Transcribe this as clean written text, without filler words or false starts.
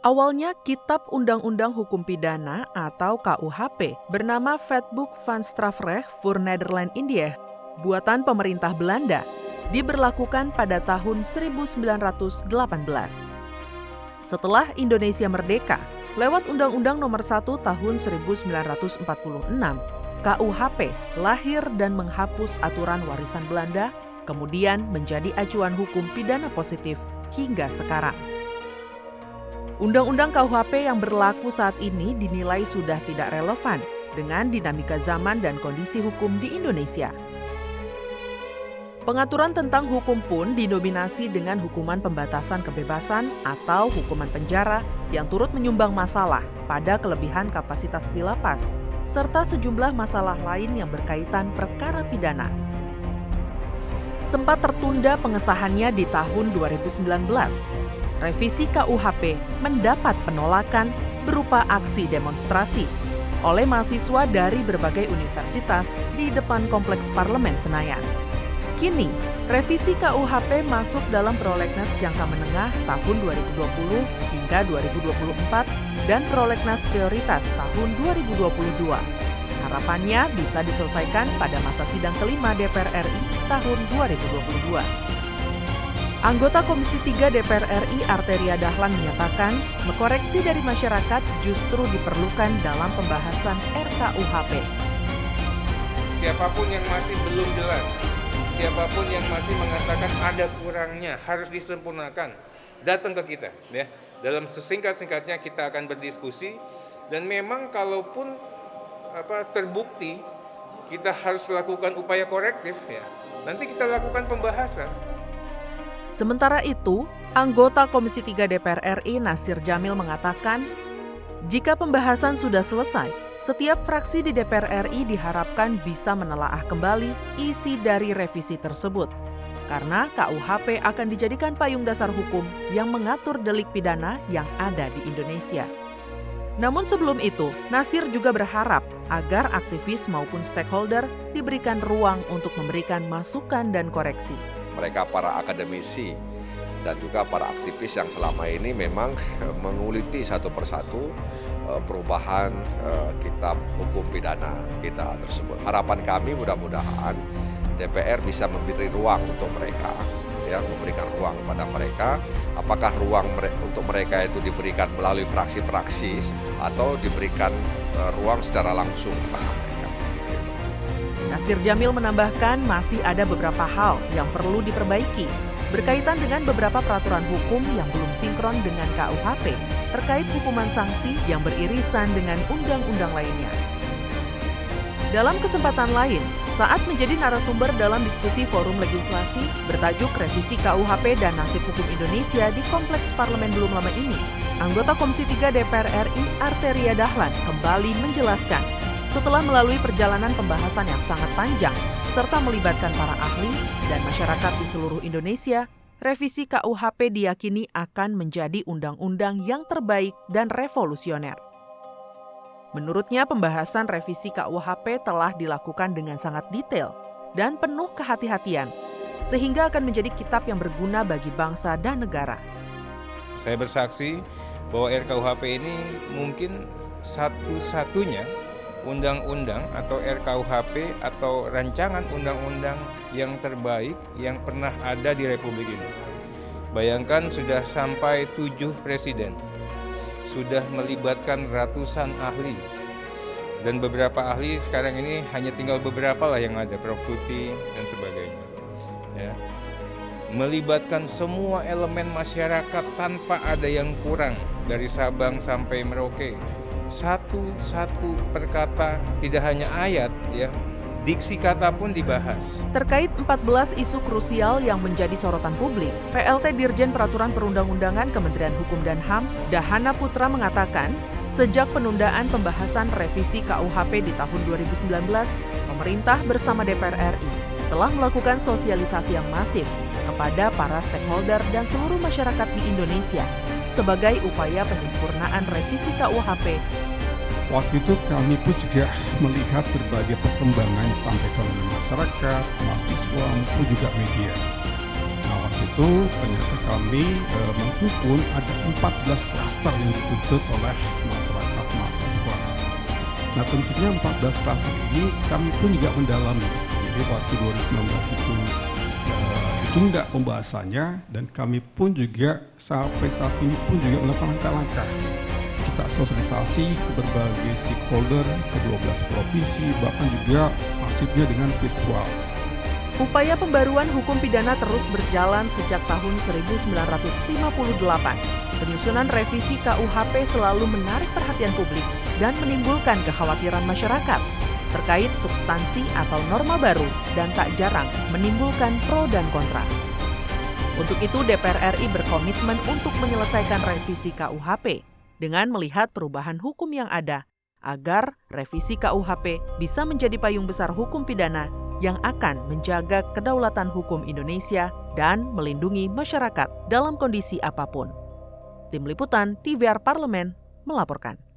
Awalnya Kitab Undang-Undang Hukum Pidana atau KUHP bernama Wetboek van Strafrecht voor Nederland-Indië, buatan pemerintah Belanda, diberlakukan pada tahun 1918. Setelah Indonesia merdeka, lewat Undang-Undang Nomor 1 Tahun 1946, KUHP lahir dan menghapus aturan warisan Belanda, kemudian menjadi acuan hukum pidana positif hingga sekarang. Undang-undang KUHP yang berlaku saat ini dinilai sudah tidak relevan dengan dinamika zaman dan kondisi hukum di Indonesia. Pengaturan tentang hukum pun didominasi dengan hukuman pembatasan kebebasan atau hukuman penjara yang turut menyumbang masalah pada kelebihan kapasitas di lapas, serta sejumlah masalah lain yang berkaitan perkara pidana. Sempat tertunda pengesahannya di tahun 2019. Revisi KUHP mendapat penolakan berupa aksi demonstrasi oleh mahasiswa dari berbagai universitas di depan Kompleks Parlemen Senayan. Kini, revisi KUHP masuk dalam prolegnas jangka menengah tahun 2020 hingga 2024 dan prolegnas prioritas tahun 2022. Harapannya bisa diselesaikan pada masa sidang kelima DPR RI tahun 2022. Anggota Komisi 3 DPR RI Arteria Dahlan menyatakan, koreksi dari masyarakat justru diperlukan dalam pembahasan RKUHP. Siapapun yang masih belum jelas, siapapun yang masih mengatakan ada kurangnya, harus disempurnakan, datang ke kita. Ya. Dalam sesingkat-singkatnya kita akan berdiskusi, dan memang kalaupun terbukti kita harus lakukan upaya korektif, ya, nanti kita lakukan pembahasan. Sementara itu, anggota Komisi 3 DPR RI Nasir Jamil mengatakan, jika pembahasan sudah selesai, setiap fraksi di DPR RI diharapkan bisa menelaah kembali isi dari revisi tersebut. Karena KUHP akan dijadikan payung dasar hukum yang mengatur delik pidana yang ada di Indonesia. Namun sebelum itu, Nasir juga berharap agar aktivis maupun stakeholder diberikan ruang untuk memberikan masukan dan koreksi. Mereka para akademisi dan juga para aktivis yang selama ini memang menguliti satu persatu perubahan kitab hukum pidana kita tersebut. Harapan kami mudah-mudahan DPR bisa memberi ruang untuk mereka, ya, memberikan ruang kepada mereka. Apakah ruang untuk mereka itu diberikan melalui fraksi-fraksi atau diberikan ruang secara langsung kepada mereka. Nasir Jamil menambahkan masih ada beberapa hal yang perlu diperbaiki berkaitan dengan beberapa peraturan hukum yang belum sinkron dengan KUHP terkait hukuman sanksi yang beririsan dengan undang-undang lainnya. Dalam kesempatan lain, saat menjadi narasumber dalam diskusi forum legislasi bertajuk Revisi KUHP dan Nasib Hukum Indonesia di Kompleks Parlemen belum lama ini, anggota Komisi 3 DPR RI Arteria Dahlan kembali menjelaskan setelah melalui perjalanan pembahasan yang sangat panjang serta melibatkan para ahli dan masyarakat di seluruh Indonesia, revisi KUHP diyakini akan menjadi undang-undang yang terbaik dan revolusioner. Menurutnya, pembahasan revisi KUHP telah dilakukan dengan sangat detail dan penuh kehati-hatian, sehingga akan menjadi kitab yang berguna bagi bangsa dan negara. Saya bersaksi bahwa RKUHP ini mungkin satu-satunya undang-undang atau RKUHP atau rancangan undang-undang yang terbaik yang pernah ada di Republik ini. Bayangkan sudah sampai 7 presiden, sudah melibatkan ratusan ahli, dan beberapa ahli sekarang ini hanya tinggal beberapa lah yang ada, Prof. Tuti dan sebagainya. Ya. Melibatkan semua elemen masyarakat tanpa ada yang kurang, dari Sabang sampai Merauke. Satu-satu perkata, tidak hanya ayat, ya, diksi kata pun dibahas. Terkait 14 isu krusial yang menjadi sorotan publik, PLT Dirjen Peraturan Perundang-undangan Kementerian Hukum dan HAM, Dahana Putra mengatakan, sejak penundaan pembahasan revisi KUHP di tahun 2019, pemerintah bersama DPR RI telah melakukan sosialisasi yang masif kepada para stakeholder dan seluruh masyarakat di Indonesia sebagai upaya penyempurnaan revisi KUHP. Waktu itu kami pun juga melihat berbagai perkembangan yang disampaikan oleh masyarakat, mahasiswa, maupun juga media. Nah, itu ternyata kami menghimpun ada 14 klaster yang dituntut oleh masyarakat mahasiswa. Nah tentunya 14 klaster ini kami pun juga mendalami. Jadi waktu 2019 itu ditunda pembahasannya dan kami pun juga sampai saat ini pun juga melakukan langkah-langkah. Kita sosialisasi ke berbagai stakeholder, ke 12 provinsi, bahkan juga masifnya dengan virtual. Upaya pembaruan hukum pidana terus berjalan sejak tahun 1958. Penyusunan revisi KUHP selalu menarik perhatian publik dan menimbulkan kekhawatiran masyarakat terkait substansi atau norma baru dan tak jarang menimbulkan pro dan kontra. Untuk itu DPR RI berkomitmen untuk menyelesaikan revisi KUHP dengan melihat perubahan hukum yang ada agar revisi KUHP bisa menjadi payung besar hukum pidana yang akan menjaga kedaulatan hukum Indonesia dan melindungi masyarakat dalam kondisi apapun. Tim Liputan TVR Parlemen melaporkan.